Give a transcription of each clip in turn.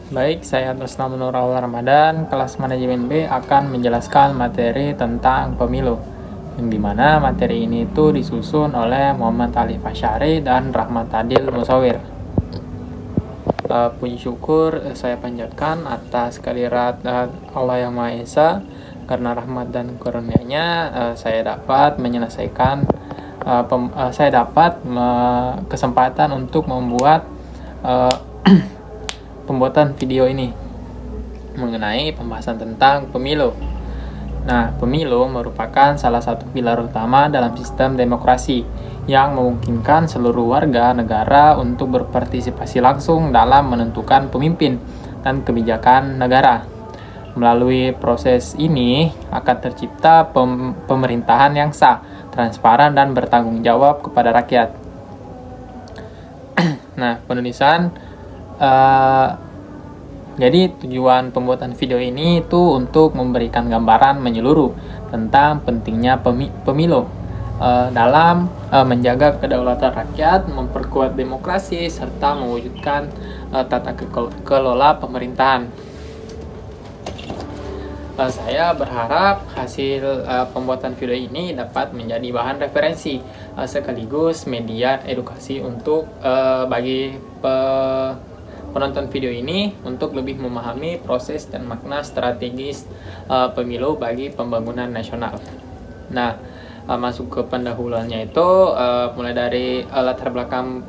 Baik, saya atas nama Nurul Ramadan, kelas manajemen B akan menjelaskan materi tentang pemilu. Yang dimana materi ini itu disusun oleh Muhammad Ali Fasyari dan Rahmat Adil Musawir. Puji syukur saya panjatkan atas kehadirat Allah Yang Maha Esa, karena rahmat dan karunia-Nya saya dapat menyelesaikan kesempatan untuk membuat pembuatan video ini mengenai pembahasan tentang pemilu. Nah, pemilu merupakan salah satu pilar utama dalam sistem demokrasi yang memungkinkan seluruh warga negara untuk berpartisipasi langsung dalam menentukan pemimpin dan kebijakan negara. Melalui proses ini akan tercipta pemerintahan yang sah, transparan, dan bertanggung jawab kepada rakyat. Nah, penulisan jadi tujuan pembuatan video ini itu untuk memberikan gambaran menyeluruh tentang pentingnya pemilu dalam menjaga kedaulatan rakyat, memperkuat demokrasi, serta mewujudkan tata kelola pemerintahan. Saya berharap hasil pembuatan video ini dapat menjadi bahan referensi sekaligus media edukasi untuk bagi penonton video ini untuk lebih memahami proses dan makna strategis pemilu bagi pembangunan nasional. Nah, masuk ke pendahuluannya itu mulai dari latar belakang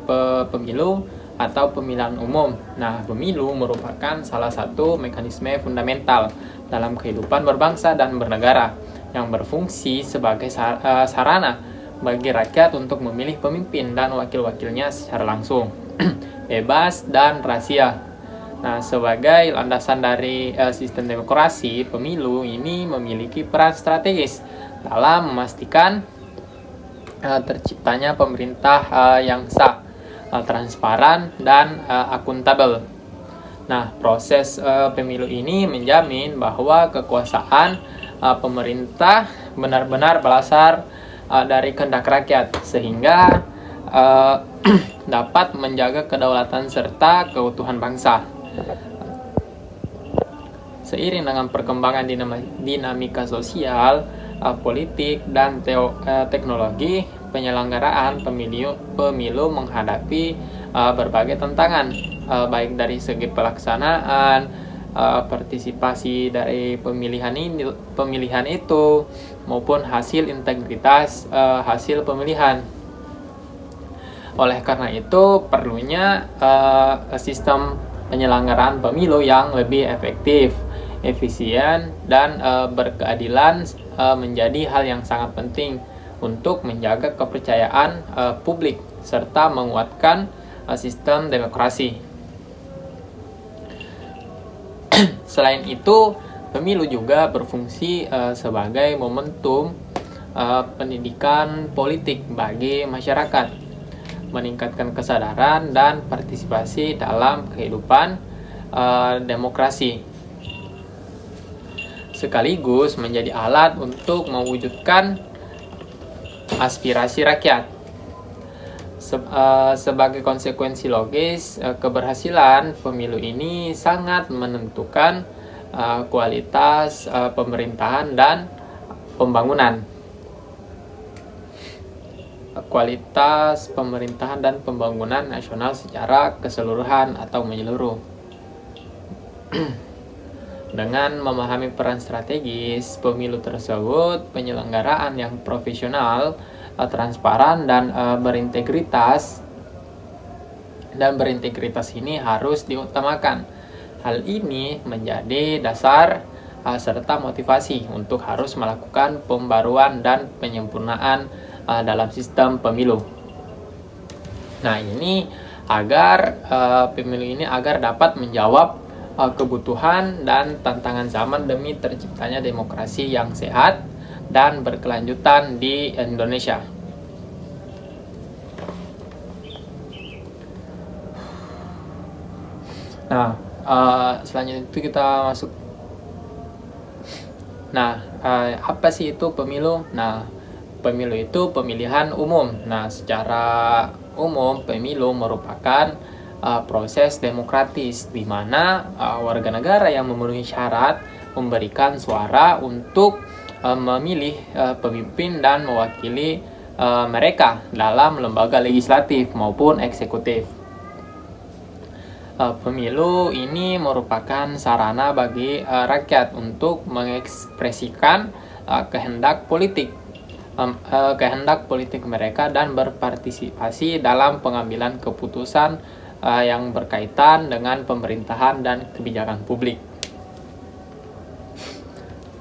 pemilu atau pemilihan umum. Nah, pemilu merupakan salah satu mekanisme fundamental dalam kehidupan berbangsa dan bernegara yang berfungsi sebagai sarana bagi rakyat untuk memilih pemimpin dan wakil-wakilnya secara langsung, bebas dan rahasia. Nah, sebagai landasan dari sistem demokrasi, pemilu ini memiliki peran strategis dalam memastikan terciptanya pemerintah yang sah, transparan, dan akuntabel. Nah, proses pemilu ini menjamin bahwa kekuasaan pemerintah benar-benar berasal dari kehendak rakyat, sehingga dapat menjaga kedaulatan serta keutuhan bangsa. Seiring dengan perkembangan dinamika sosial, politik, dan teknologi, penyelenggaraan pemilu menghadapi berbagai tantangan, baik dari segi pelaksanaan, partisipasi dari pemilihan itu, maupun hasil integritas hasil pemilihan. Oleh karena itu, perlunya sistem penyelenggaraan pemilu yang lebih efektif, efisien, dan berkeadilan menjadi hal yang sangat penting untuk menjaga kepercayaan publik serta menguatkan sistem demokrasi. Selain itu, pemilu juga berfungsi sebagai momentum pendidikan politik bagi masyarakat, meningkatkan kesadaran dan partisipasi dalam kehidupan demokrasi, sekaligus menjadi alat untuk mewujudkan aspirasi rakyat. Sebagai konsekuensi logis, keberhasilan pemilu ini sangat menentukan kualitas pemerintahan dan pembangunan. Kualitas pemerintahan dan pembangunan nasional secara keseluruhan atau menyeluruh. Dengan memahami peran strategis pemilu tersebut, penyelenggaraan yang profesional, transparan, dan berintegritas ini harus diutamakan. Hal ini menjadi dasar serta motivasi untuk harus melakukan pembaruan dan penyempurnaan dalam sistem pemilu. Nah, ini agar pemilu ini agar dapat menjawab kebutuhan dan tantangan zaman demi terciptanya demokrasi yang sehat dan berkelanjutan di Indonesia. Nah, selanjutnya itu kita masuk. Nah, apa sih itu pemilu? Nah, pemilu itu pemilihan umum. Nah, secara umum pemilu merupakan proses demokratis, di mana warga negara yang memenuhi syarat memberikan suara untuk memilih pemimpin dan mewakili mereka dalam lembaga legislatif maupun eksekutif. Pemilu ini merupakan sarana bagi rakyat untuk mengekspresikan kehendak politik mereka dan berpartisipasi dalam pengambilan keputusan yang berkaitan dengan pemerintahan dan kebijakan publik.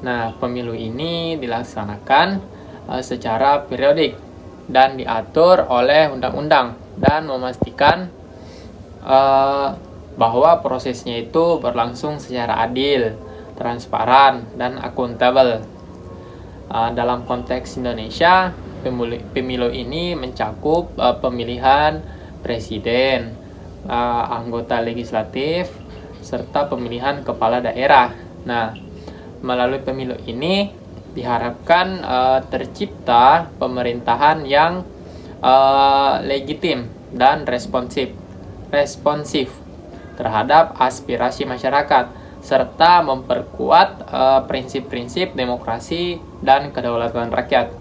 Nah, pemilu ini dilaksanakan secara periodik dan diatur oleh undang-undang dan memastikan bahwa prosesnya itu berlangsung secara adil, transparan, dan akuntabel. Dalam konteks Indonesia, pemilu ini mencakup pemilihan presiden, anggota legislatif, serta pemilihan kepala daerah. Nah, melalui pemilu ini diharapkan tercipta pemerintahan yang legitim dan responsif terhadap aspirasi masyarakat, serta memperkuat prinsip-prinsip demokrasi dan kedaulatan rakyat.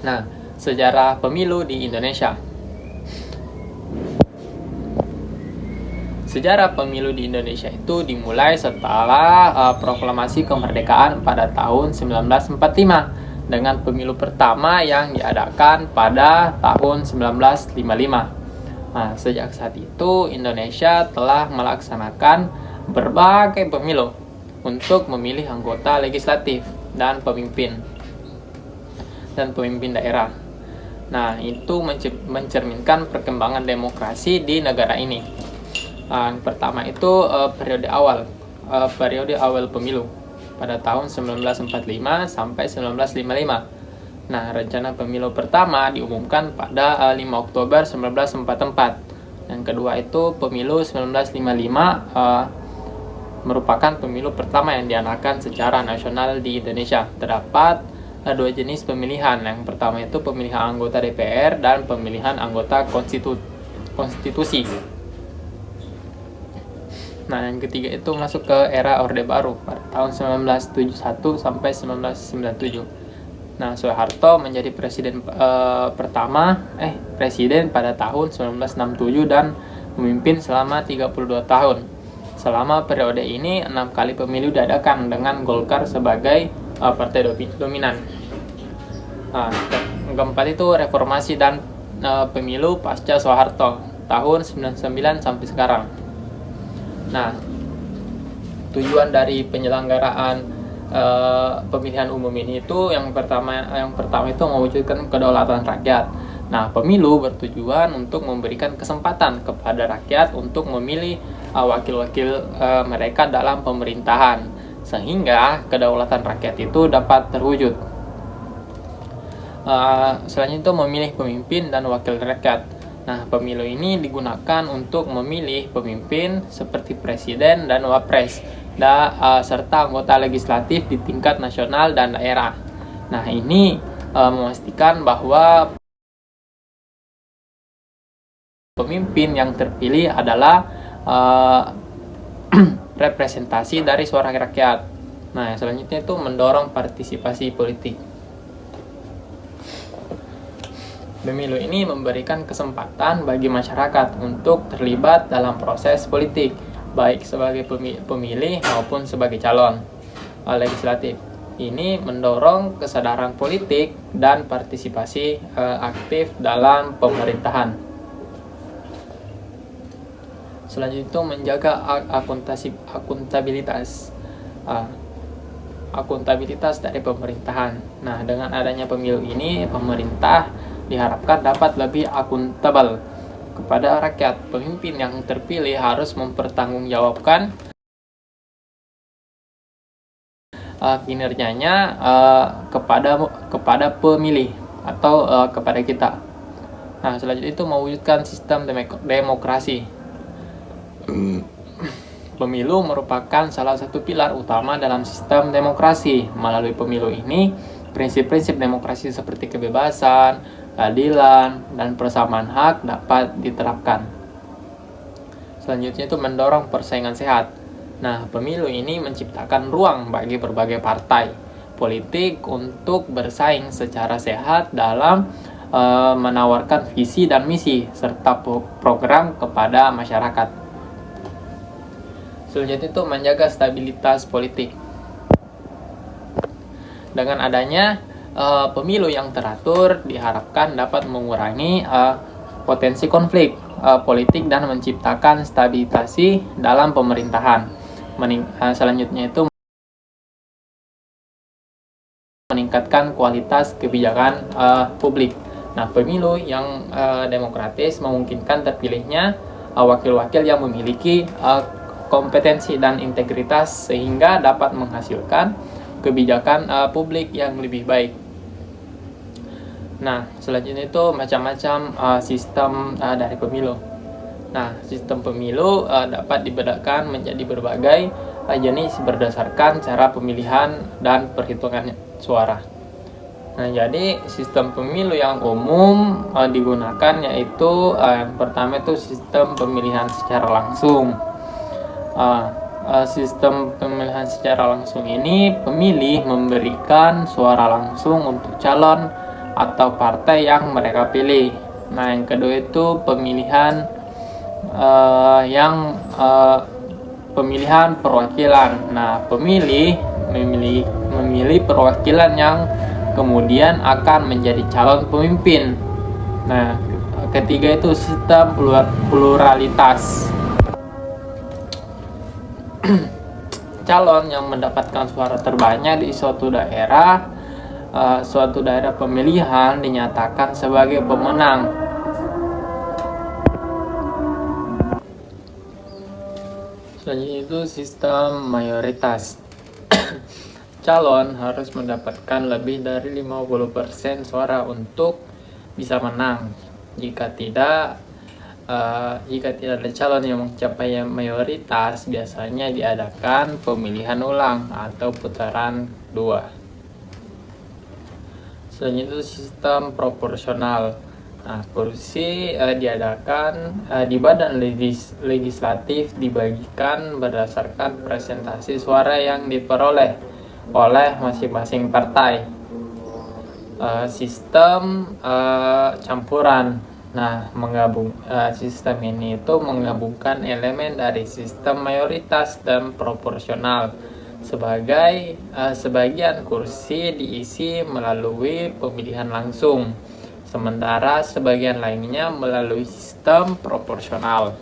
Nah, sejarah pemilu di Indonesia. Sejarah pemilu di Indonesia itu dimulai setelah proklamasi kemerdekaan pada tahun 1945 dengan pemilu pertama yang diadakan pada tahun 1955. Nah, sejak saat itu Indonesia telah melaksanakan berbagai pemilu untuk memilih anggota legislatif dan pemimpin daerah. Nah, itu mencerminkan perkembangan demokrasi di negara ini. Yang pertama itu periode awal pemilu pada tahun 1945 sampai 1955. Nah, rencana pemilu pertama diumumkan pada 5 Oktober 1944. Yang kedua itu pemilu 1955 merupakan pemilu pertama yang diadakan secara nasional di Indonesia. Terdapat dua jenis pemilihan. Yang pertama itu pemilihan anggota DPR dan pemilihan anggota konstitusi. Nah, yang ketiga itu masuk ke era Orde Baru pada tahun 1971 sampai 1997. Nah, Soeharto menjadi presiden presiden pada tahun 1967 dan memimpin selama 32 tahun. Selama periode ini 6 kali pemilu diadakan dengan Golkar sebagai partai dominan. Nah, keempat itu reformasi dan pemilu pasca Soeharto tahun 99 sampai sekarang. Nah, tujuan dari penyelenggaraan pemilihan umum ini itu yang pertama itu mewujudkan kedaulatan rakyat. Nah, pemilu bertujuan untuk memberikan kesempatan kepada rakyat untuk memilih wakil-wakil mereka dalam pemerintahan sehingga kedaulatan rakyat itu dapat terwujud. Selanjutnya itu memilih pemimpin dan wakil rakyat. Nah, pemilu ini digunakan untuk memilih pemimpin seperti presiden dan wapres serta anggota legislatif di tingkat nasional dan daerah. Nah, ini memastikan bahwa pemimpin yang terpilih adalah representasi dari suara rakyat. Nah, selanjutnya itu mendorong partisipasi politik. Pemilu ini memberikan kesempatan bagi masyarakat untuk terlibat dalam proses politik, baik sebagai pemilih maupun sebagai calon legislatif. Ini mendorong kesadaran politik dan partisipasi aktif dalam pemerintahan. Selanjutnya itu menjaga akuntabilitas dari pemerintahan. Nah, dengan adanya pemilu ini, pemerintah diharapkan dapat lebih akuntabel kepada rakyat. Pemimpin yang terpilih harus mempertanggungjawabkan kinerjanya kepada pemilih atau kepada kita. Nah, selanjutnya itu mewujudkan sistem demokrasi. Pemilu merupakan salah satu pilar utama dalam sistem demokrasi. Melalui pemilu ini, prinsip-prinsip demokrasi seperti kebebasan, keadilan, dan persamaan hak dapat diterapkan. Selanjutnya itu mendorong persaingan sehat. Nah, pemilu ini menciptakan ruang bagi berbagai partai politik untuk bersaing secara sehat dalam menawarkan visi dan misi serta program kepada masyarakat. Selanjutnya itu menjaga stabilitas politik. Dengan adanya pemilu yang teratur diharapkan dapat mengurangi potensi konflik politik dan menciptakan stabilisasi dalam pemerintahan. Selanjutnya itu meningkatkan kualitas kebijakan publik. Nah, pemilu yang demokratis memungkinkan terpilihnya wakil-wakil yang memiliki kompetensi dan integritas sehingga dapat menghasilkan kebijakan publik yang lebih baik. Nah, selanjutnya itu macam-macam sistem dari pemilu. Nah, sistem pemilu dapat dibedakan menjadi berbagai jenis berdasarkan cara pemilihan dan perhitungan suara. Nah, jadi sistem pemilu yang umum digunakan yaitu yang pertama itu sistem pemilihan secara langsung. Sistem pemilihan secara langsung ini pemilih memberikan suara langsung untuk calon atau partai yang mereka pilih. Nah, yang kedua itu pemilihan pemilihan perwakilan. Nah, pemilih memilih perwakilan yang kemudian akan menjadi calon pemimpin. Nah, ketiga itu sistem pluralitas. Calon yang mendapatkan suara terbanyak di suatu daerah pemilihan dinyatakan sebagai pemenang. Selanjutnya itu sistem mayoritas. Calon harus mendapatkan lebih dari 50% suara untuk bisa menang. Jika tidak ada calon yang mencapai mayoritas, biasanya diadakan pemilihan ulang atau putaran 2. Selanjutnya itu sistem proporsional. Nah, kursi diadakan di badan legislatif dibagikan berdasarkan presentasi suara yang diperoleh oleh masing-masing partai. Sistem campuran. Nah, sistem ini itu menggabungkan elemen dari sistem mayoritas dan proporsional. Sebagian kursi diisi melalui pemilihan langsung, sementara sebagian lainnya melalui sistem proporsional.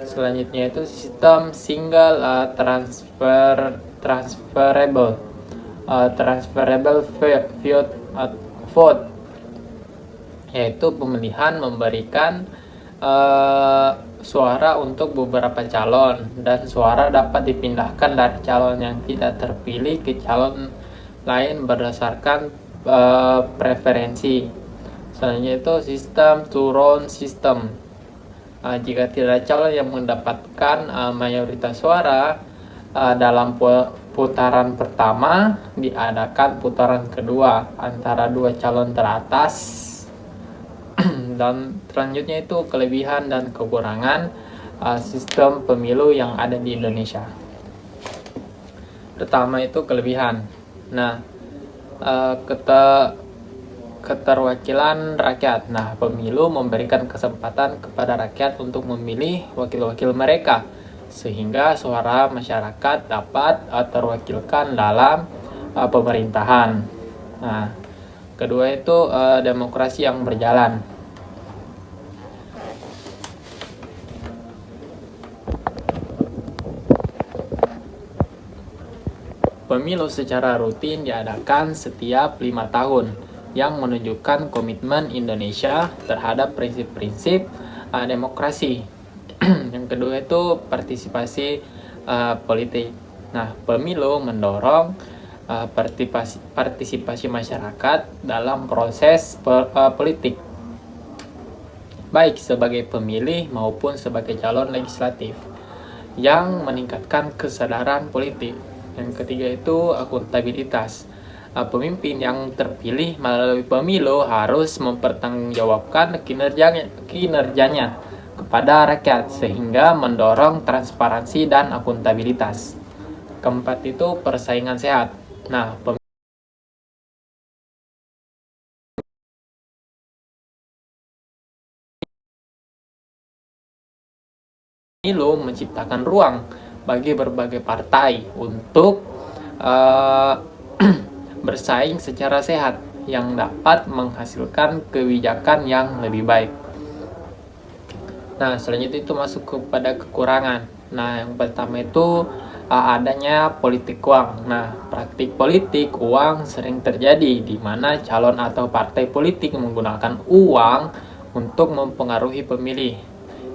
Selanjutnya itu sistem single transferable vote, yaitu pemilihan memberikan suara untuk beberapa calon dan suara dapat dipindahkan dari calon yang tidak terpilih ke calon lain berdasarkan preferensi. Selanjutnya itu sistem two-round system. Jika tidak ada calon yang mendapatkan mayoritas suara dalam putaran pertama, diadakan putaran kedua antara dua calon teratas. Dan selanjutnya itu kelebihan dan kekurangan sistem pemilu yang ada di Indonesia. Pertama itu kelebihan. Nah, keterwakilan rakyat. Nah, pemilu memberikan kesempatan kepada rakyat untuk memilih wakil-wakil mereka, sehingga suara masyarakat dapat terwakilkan dalam pemerintahan. Nah, kedua itu demokrasi yang berjalan. Pemilu secara rutin diadakan setiap 5 tahun yang menunjukkan komitmen Indonesia terhadap prinsip-prinsip demokrasi. Yang kedua itu partisipasi politik. Nah, pemilu mendorong partisipasi masyarakat dalam proses politik, baik sebagai pemilih maupun sebagai calon legislatif, yang meningkatkan kesadaran politik. Yang ketiga itu akuntabilitas. Pemimpin yang terpilih melalui pemilu harus mempertanggungjawabkan kinerjanya kepada rakyat sehingga mendorong transparansi dan akuntabilitas. Keempat itu persaingan sehat. Nah, pemilu menciptakan ruang bagi berbagai partai untuk bersaing secara sehat yang dapat menghasilkan kebijakan yang lebih baik. Nah, selanjutnya itu masuk kepada kekurangan. Nah, yang pertama itu adanya politik uang. Nah, praktik politik uang sering terjadi di mana calon atau partai politik menggunakan uang untuk mempengaruhi pemilih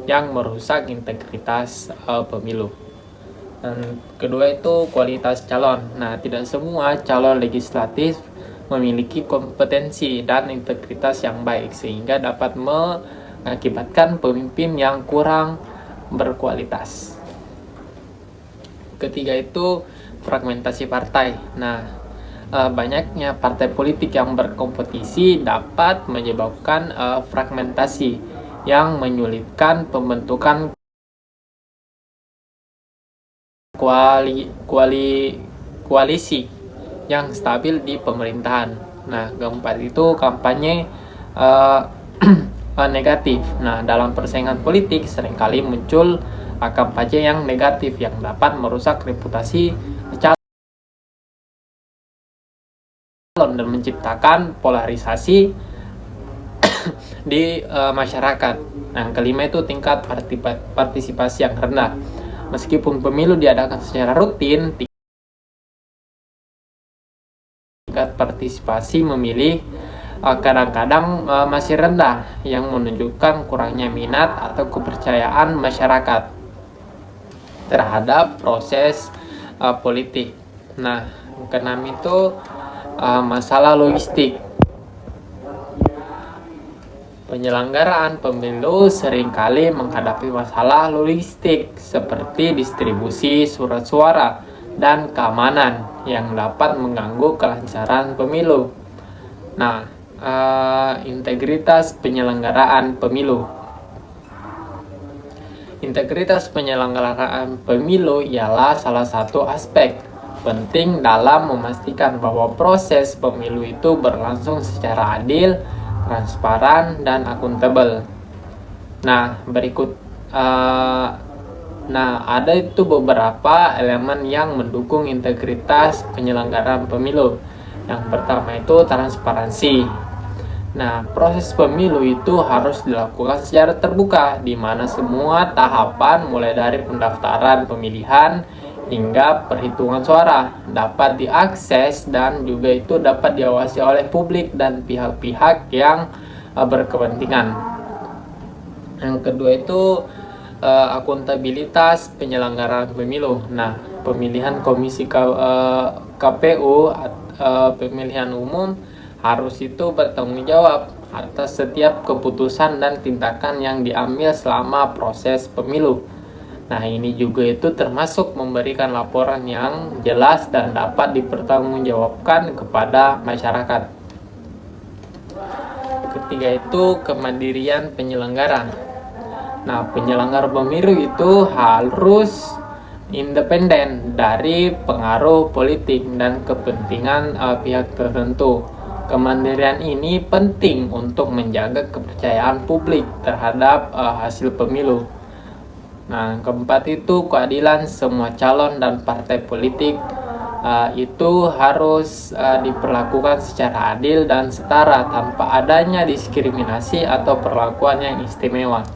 yang merusak integritas pemilu. Dan kedua itu kualitas calon. Nah, tidak semua calon legislatif memiliki kompetensi dan integritas yang baik sehingga dapat mengakibatkan pemimpin yang kurang berkualitas. Ketiga itu fragmentasi partai. Nah, banyaknya partai politik yang berkompetisi dapat menyebabkan fragmentasi yang menyulitkan pembentukan koalisi yang stabil di pemerintahan. Nah, keempat itu kampanye negatif. Nah, dalam persaingan politik seringkali muncul kampanye yang negatif yang dapat merusak reputasi calon dan menciptakan polarisasi di masyarakat. Nah, yang kelima itu tingkat partisipasi yang rendah. Meskipun pemilu diadakan secara rutin, tingkat partisipasi memilih kadang-kadang masih rendah yang menunjukkan kurangnya minat atau kepercayaan masyarakat terhadap proses politik. Nah, yang keenam itu masalah logistik. Penyelenggaraan pemilu seringkali menghadapi masalah logistik seperti distribusi surat suara dan keamanan yang dapat mengganggu kelancaran pemilu. Nah, integritas penyelenggaraan pemilu. Integritas penyelenggaraan pemilu ialah salah satu aspek penting dalam memastikan bahwa proses pemilu itu berlangsung secara adil, transparan, dan akuntabel. Nah, ada itu beberapa elemen yang mendukung integritas penyelenggaraan pemilu. Yang pertama itu transparansi. Nah, proses pemilu itu harus dilakukan secara terbuka, di mana semua tahapan mulai dari pendaftaran pemilihan hingga perhitungan suara dapat diakses dan juga itu dapat diawasi oleh publik dan pihak-pihak yang berkepentingan. Yang kedua itu akuntabilitas penyelenggaraan pemilu. Nah, pemilihan komisi KPU pemilihan umum harus itu bertanggung jawab atas setiap keputusan dan tindakan yang diambil selama proses pemilu. Nah, ini juga itu termasuk memberikan laporan yang jelas dan dapat dipertanggungjawabkan kepada masyarakat. Ketiga itu kemandirian penyelenggara. Nah, penyelenggara pemilu itu harus independen dari pengaruh politik dan kepentingan pihak tertentu. Kemandirian ini penting untuk menjaga kepercayaan publik terhadap hasil pemilu. Nah, keempat itu keadilan. Semua calon dan partai politik itu harus diperlakukan secara adil dan setara tanpa adanya diskriminasi atau perlakuan yang istimewa.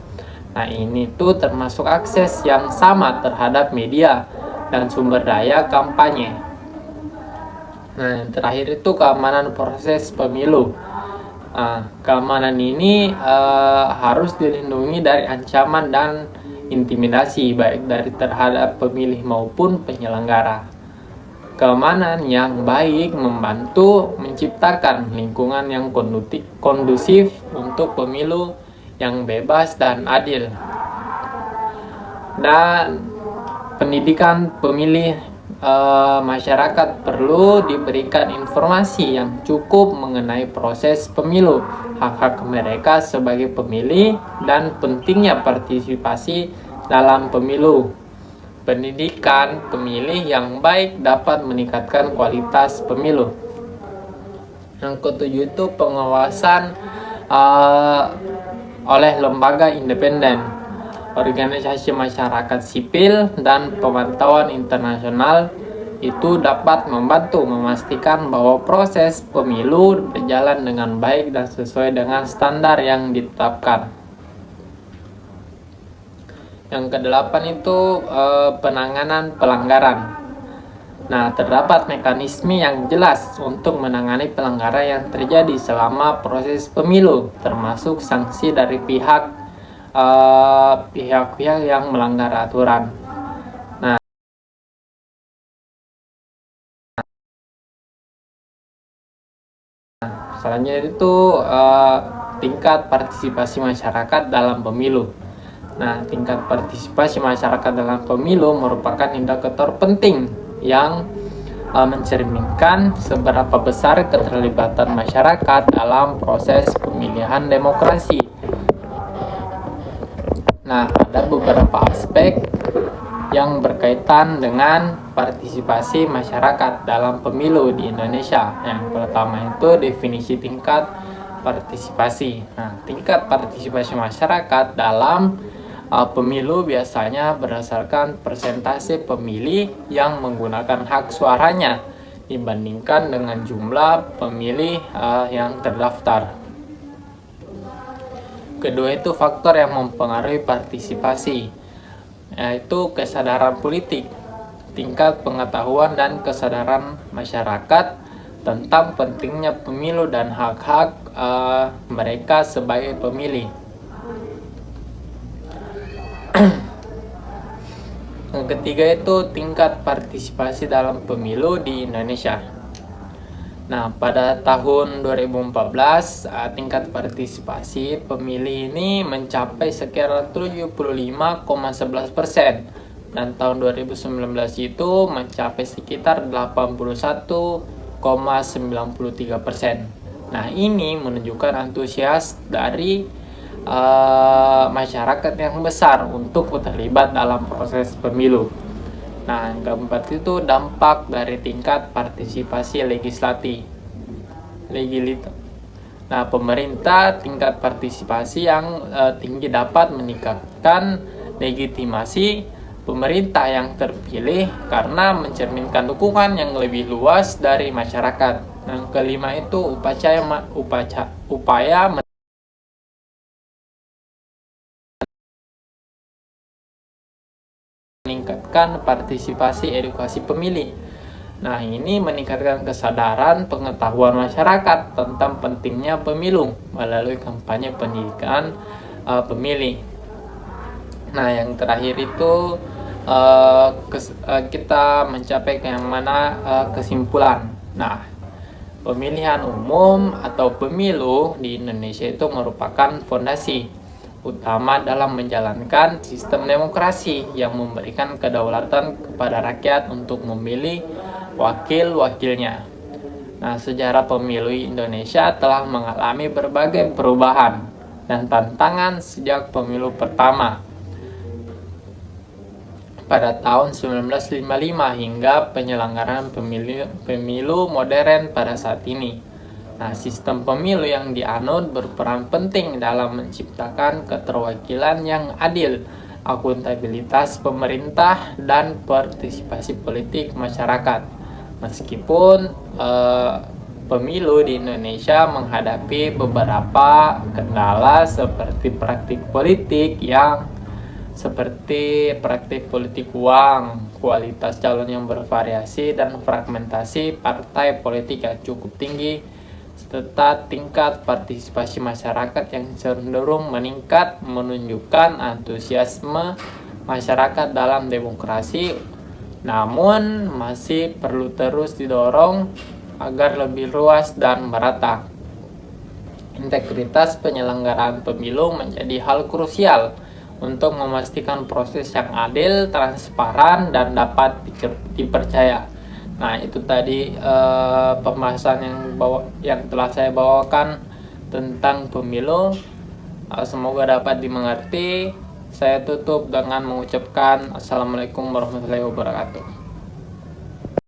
Nah, ini tuh termasuk akses yang sama terhadap media dan sumber daya kampanye. Nah, yang terakhir itu keamanan proses pemilu. Keamanan ini harus dilindungi dari ancaman dan intimidasi baik dari terhadap pemilih maupun penyelenggara. Keamanan yang baik membantu menciptakan lingkungan yang kondusif untuk pemilu yang bebas dan adil. Dan pendidikan pemilih masyarakat perlu diberikan informasi yang cukup mengenai proses pemilu, hak-hak mereka sebagai pemilih, dan pentingnya partisipasi dalam pemilu. Pendidikan pemilih yang baik dapat meningkatkan kualitas pemilu. Yang ketujuh itu pengawasan oleh lembaga independen, organisasi masyarakat sipil, dan pemantauan internasional itu dapat membantu memastikan bahwa proses pemilu berjalan dengan baik dan sesuai dengan standar yang ditetapkan. Yang kedelapan itu penanganan pelanggaran. Nah, terdapat mekanisme yang jelas untuk menangani pelanggaran yang terjadi selama proses pemilu, termasuk sanksi dari pihak-pihak yang melanggar aturan. Nah, selanjutnya itu tingkat partisipasi masyarakat dalam pemilu. Nah, tingkat partisipasi masyarakat dalam pemilu merupakan indikator penting yang mencerminkan seberapa besar keterlibatan masyarakat dalam proses pemilihan demokrasi. Nah, ada beberapa aspek yang berkaitan dengan partisipasi masyarakat dalam pemilu di Indonesia. Yang pertama itu definisi tingkat partisipasi. Nah, tingkat partisipasi masyarakat dalam pemilu biasanya berdasarkan persentase pemilih yang menggunakan hak suaranya dibandingkan dengan jumlah pemilih yang terdaftar. Kedua itu faktor yang mempengaruhi partisipasi, yaitu kesadaran politik, tingkat pengetahuan dan kesadaran masyarakat tentang pentingnya pemilu dan hak-hak mereka sebagai pemilih. Yang ketiga itu tingkat partisipasi dalam pemilu di Indonesia. Nah, pada tahun 2014 tingkat partisipasi pemilih ini mencapai sekitar 75,11%, dan tahun 2019 itu mencapai sekitar 81,93%. Nah, ini menunjukkan antusias dari masyarakat yang besar untuk terlibat dalam proses pemilu. Nah, yang keempat itu dampak dari tingkat partisipasi legislatif. Nah, pemerintah tingkat partisipasi yang tinggi dapat meningkatkan legitimasi pemerintah yang terpilih karena mencerminkan dukungan yang lebih luas dari masyarakat. Yang kelima itu upaya meningkatkan partisipasi edukasi pemilih. Nah, ini meningkatkan kesadaran pengetahuan masyarakat tentang pentingnya pemilu melalui kampanye pendidikan pemilih. Nah, yang terakhir itu kita mencapai ke yang mana kesimpulan. Nah, pemilihan umum atau pemilu di Indonesia itu merupakan fondasi utama dalam menjalankan sistem demokrasi yang memberikan kedaulatan kepada rakyat untuk memilih wakil-wakilnya. Nah, sejarah pemilu Indonesia telah mengalami berbagai perubahan dan tantangan sejak pemilu pertama pada tahun 1955 hingga penyelenggaraan pemilu modern pada saat ini. Nah, sistem pemilu yang dianut berperan penting dalam menciptakan keterwakilan yang adil, akuntabilitas pemerintah, dan partisipasi politik masyarakat. Meskipun pemilu di Indonesia menghadapi beberapa kendala seperti praktik politik uang, kualitas calon yang bervariasi, dan fragmentasi partai politik yang cukup tinggi, serta tingkat partisipasi masyarakat yang cenderung meningkat menunjukkan antusiasme masyarakat dalam demokrasi, namun masih perlu terus didorong agar lebih luas dan merata. Integritas penyelenggaraan pemilu menjadi hal krusial untuk memastikan proses yang adil, transparan, dan dapat dipercaya. Nah, itu tadi pembahasan yang telah saya bawakan tentang pemilu. Semoga dapat dimengerti. Saya tutup dengan mengucapkan Assalamualaikum warahmatullahi wabarakatuh.